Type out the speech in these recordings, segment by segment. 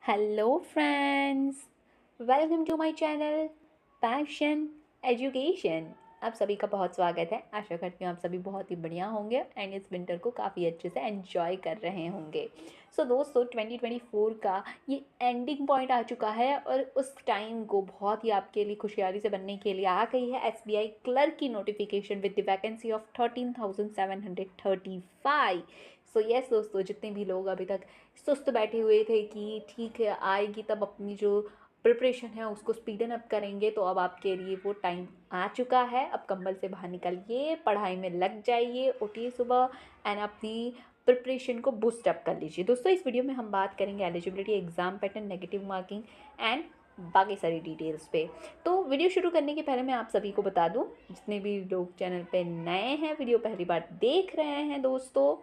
Hello friends, welcome to my channel Passion Education. आप सभी का बहुत स्वागत है। आशा करती हूँ आप सभी बहुत ही बढ़िया होंगे एंड इस विंटर को काफ़ी अच्छे से एंजॉय कर रहे होंगे। सो दोस्तों 2024 का ये एंडिंग पॉइंट आ चुका है और उस टाइम को बहुत ही आपके लिए खुशहाली से बनने के लिए आ गई है SBI क्लर्क की notification with the vacancy of 13,735। So yes दोस्तों, जितने भी लोग अभी तक सुस्त बैठे हुए थे कि ठीक है आएगी तब अपनी जो प्रिपरेशन है उसको स्पीडन अप करेंगे, तो अब आपके लिए वो टाइम आ चुका है। अब कंबल से बाहर निकलिए, पढ़ाई में लग जाइए, उठिए सुबह एंड अपनी प्रिपरेशन को बूस्ट अप कर लीजिए। दोस्तों इस वीडियो में हम बात करेंगे eligibility, exam pattern, negative marking and बाकी सारी डिटेल्स पे। तो वीडियो शुरू करने के पहले मैं आप सभी को बता दूं, जितने भी लोग चैनल पे नए हैं, वीडियो पहली बार देख रहे हैं दोस्तों,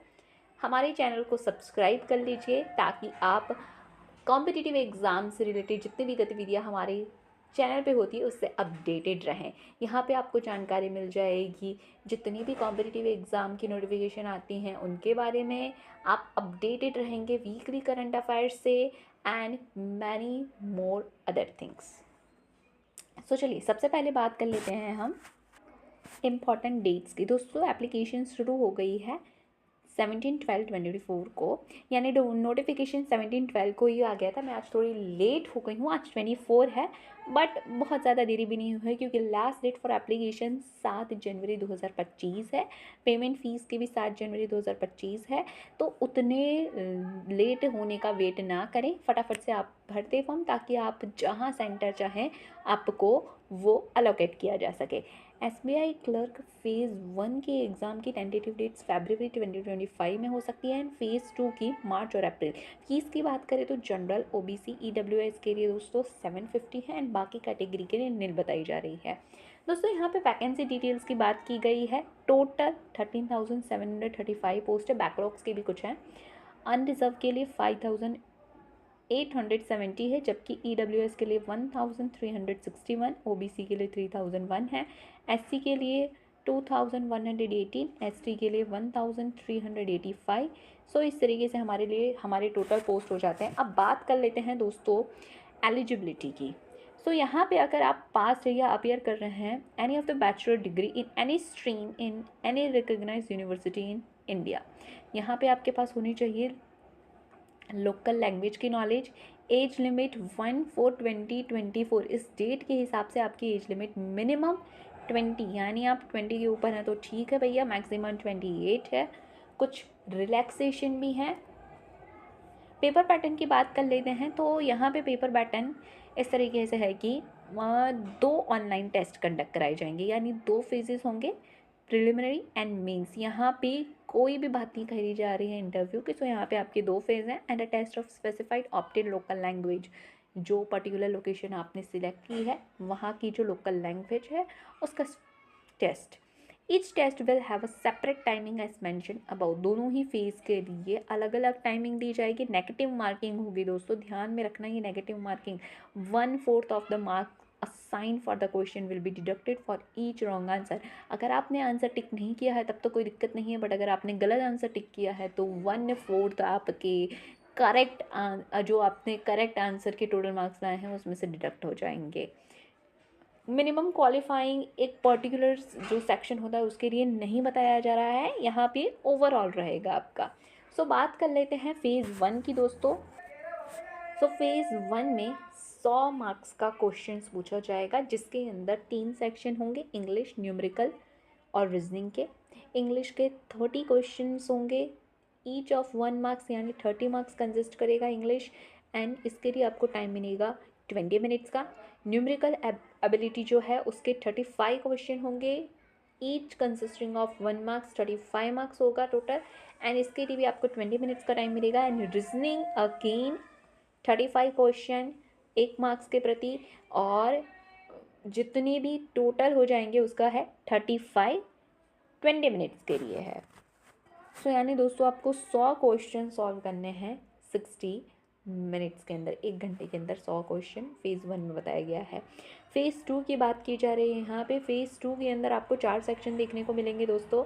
हमारे चैनल को सब्सक्राइब कर लीजिए ताकि आप कॉम्पिटिटिव एग्ज़ाम से रिलेटेड जितनी भी गतिविधियाँ हमारे चैनल पे होती है उससे अपडेटेड रहें। यहाँ पे आपको जानकारी मिल जाएगी, जितनी भी कॉम्पिटिटिव एग्ज़ाम की नोटिफिकेशन आती हैं उनके बारे में आप अपडेटेड रहेंगे, वीकली करंट अफेयर्स से and many more other things. So चलिए सबसे पहले बात कर लेते हैं हम इम्पॉर्टेंट डेट्स की। दोस्तों एप्लीकेशन शुरू हो गई है 17/12/2024 को, यानी नोटिफिकेशन 17/12 को ही आ गया था। मैं आज थोड़ी लेट हो गई हूँ, आज 24 है, बट बहुत ज़्यादा देरी भी नहीं हुई है क्योंकि लास्ट डेट फॉर एप्लीकेशन 7 जनवरी 2025 है। पेमेंट फ़ीस की भी 7 जनवरी 2025 है। तो उतने लेट होने का वेट ना करें, फटाफट से आप भरते फॉर्म ताकि आप जहाँ सेंटर चाहें आपको वो अलोकेट किया जा सके। SBI क्लर्क फेज़ 1 के एग्ज़ाम की टेंटेटिव डेट्स फरवरी 2025 में हो सकती है एंड फेज़ 2 की मार्च और अप्रैल। फीस की बात करें तो जनरल, OBC, EWS के लिए दोस्तों 750 है एंड बाकी कैटेगरी के लिए निल बताई जा रही है। दोस्तों यहाँ पे वैकेंसी डिटेल्स की बात की गई है। टोटल 13,735 पोस्ट है, बैकलॉग्स के भी कुछ हैं। अनरिजर्व के लिए 5,870 है, जबकि EWS के लिए 1,361, OBC के लिए 3,001 है, SC के लिए 2,118, ST के लिए 1,385। सो इस तरीके से हमारे लिए हमारे टोटल पोस्ट हो जाते हैं। अब बात कर लेते हैं दोस्तों एलिजिबिलिटी की। सो यहाँ पे अगर आप पास या अपियर कर रहे हैं any of the bachelor degree in any stream in any recognised university in India, यहाँ पे आपके पास होनी चाहिए लोकल लैंग्वेज की नॉलेज। एज लिमिट 1/4/2024, इस डेट के हिसाब से आपकी एज लिमिट मिनिमम 20, यानी आप 20 के ऊपर हैं तो ठीक है भैया, मैक्सिमम 28 है। कुछ रिलैक्सेशन भी है। पेपर पैटर्न की बात कर लेते हैं तो यहाँ पे पेपर पैटर्न इस तरीके से है कि 2 ऑनलाइन टेस्ट कंडक्ट कराए जाएंगे, यानी 2 फेजेस होंगे, प्रिलिमिनरी एंड मेंस। यहाँ पे कोई भी बात नहीं कही जा रही है इंटरव्यू की। सो यहाँ पे आपके 2 फेज हैं and a test of specified opted local language. जो पर्टिकुलर लोकेशन आपने सिलेक्ट की है वहाँ की जो लोकल लैंग्वेज है उसका test. Each test will have a separate timing as mention about. दोनों ही फेज के लिए अलग अलग टाइमिंग दी जाएगी। नेगेटिव मार्किंग होगी दोस्तों, ध्यान में रखना ये negative marking 1/4 of the mark assign for the question will be deducted for each wrong answer. अगर आपने आंसर टिक नहीं किया है तब तो कोई दिक्कत नहीं है, बट अगर आपने गलत आंसर टिक किया है तो 1/4 आपके करेक्ट जो आपने करेक्ट आंसर के टोटल मार्क्स लाए हैं उसमें से डिडक्ट हो जाएंगे। मिनिमम क्वालिफाइंग एक पर्टिकुलर जो सेक्शन होता है उसके लिए नहीं बताया जा रहा है, यहाँ पे ओवरऑल रहेगा आपका। सो बात कर लेते हैं फेज़ 1 की दोस्तों। सो फेज़ 1 में 100 मार्क्स का क्वेश्चन पूछा जाएगा, जिसके अंदर 3 सेक्शन होंगे, इंग्लिश, न्यूमेरिकल और रीजनिंग के। इंग्लिश के 30 क्वेश्चन होंगे, ईच ऑफ 1 मार्क्स, यानी 30 मार्क्स कंसिस्ट करेगा इंग्लिश एंड इसके लिए आपको टाइम मिलेगा 20 मिनट्स का। न्यूमेरिकल एबिलिटी जो है उसके 35 क्वेश्चन होंगे, each consisting of 1 marks, 35 marks होगा टोटल एंड इसके लिए भी आपको 20 मिनट्स का टाइम मिलेगा। And reasoning again 35 question 1 marks के प्रति, और जितने भी टोटल हो जाएंगे उसका है 35, 20 मिनट्स के लिए है। सो यानी दोस्तों आपको 100 क्वेश्चन सॉल्व करने हैं 60 मिनट्स के अंदर, 1 घंटे के अंदर 100 क्वेश्चन फेज़ 1 में बताया गया है। फेज़ 2 की बात की जा रही है यहाँ पे। फेज़ 2 के अंदर आपको 4 सेक्शन देखने को मिलेंगे दोस्तों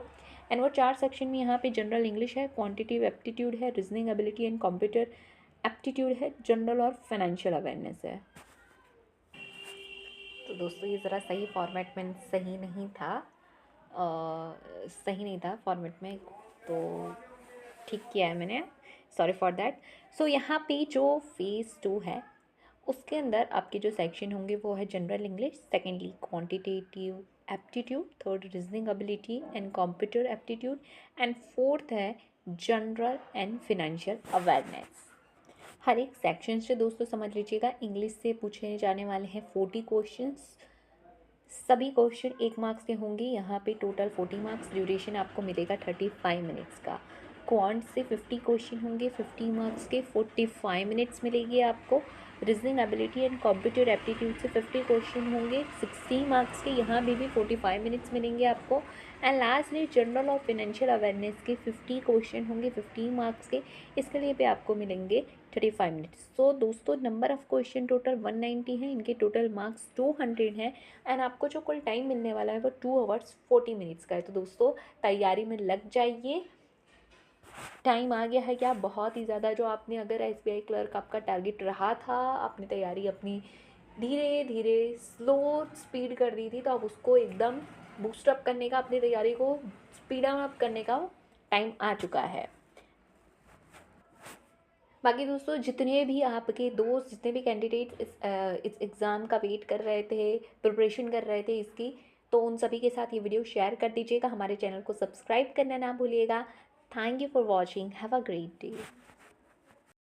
एंड वो 4 सेक्शन में यहाँ पे जनरल इंग्लिश है, क्वांटिटेटिव एप्टीट्यूड है, reasoning ability and computer aptitude है, जनरल और फाइनेंशियल अवेयरनेस है। तो दोस्तों ये ज़रा सही फॉर्मेट में सही नहीं था, सही नहीं था फॉर्मेट में, तो ठीक किया है मैंने, सॉरी फॉर दैट। सो यहाँ पे जो फेज़ 2 है उसके अंदर आपके जो सेक्शन होंगे वो है general English, secondly quantitative aptitude, third reasoning ability and computer aptitude, and fourth है जनरल एंड फिनेंशियल अवेयरनेस। हर एक सेक्शन से दोस्तों समझ लीजिएगा, इंग्लिश से पूछे जाने वाले हैं 40 क्वेश्चंस। सभी क्वेश्चन 1 मार्क्स के होंगे। यहाँ पे टोटल 40 मार्क्स, ड्यूरेशन आपको मिलेगा 35 मिनट्स का। क्वांट से 50 क्वेश्चन होंगे, 50 मार्क्स के, 45 मिनट्स मिलेगी आपको। Reasoning ability and computer aptitude से 50 क्वेश्चन होंगे, 60 मार्क्स के, यहाँ भी 45 मिनट्स मिलेंगे आपको। एंड लास्टली जनरल और फाइनेंशियल अवेयरनेस के 50 क्वेश्चन होंगे, 15 मार्क्स के, इसके लिए भी आपको मिलेंगे 35 मिनट्स। सो दोस्तों नंबर ऑफ क्वेश्चन टोटल 190 है, इनके टोटल मार्क्स 200 हैं, एंड आपको जो कुल टाइम मिलने वाला है वो 2 आवर्स 40 मिनट्स का है। तो दोस्तों तैयारी में लग जाइए, टाइम आ गया है क्या बहुत ही ज़्यादा। जो आपने अगर SBI क्लर्क आपका टारगेट रहा था, आपने तैयारी अपनी धीरे धीरे स्लो स्पीड कर दी थी, तो अब उसको एकदम बूस्टअप करने का, अपनी तैयारी को स्पीड अप करने का टाइम आ चुका है। बाकी दोस्तों जितने भी आपके दोस्त, जितने भी कैंडिडेट इस एग्ज़ाम का वेट कर रहे थे, प्रिपरेशन कर रहे थे इसकी, तो उन सभी के साथ ये वीडियो शेयर कर दीजिएगा। हमारे चैनल को सब्सक्राइब करना ना भूलिएगा। Thank you for watching, have a great day.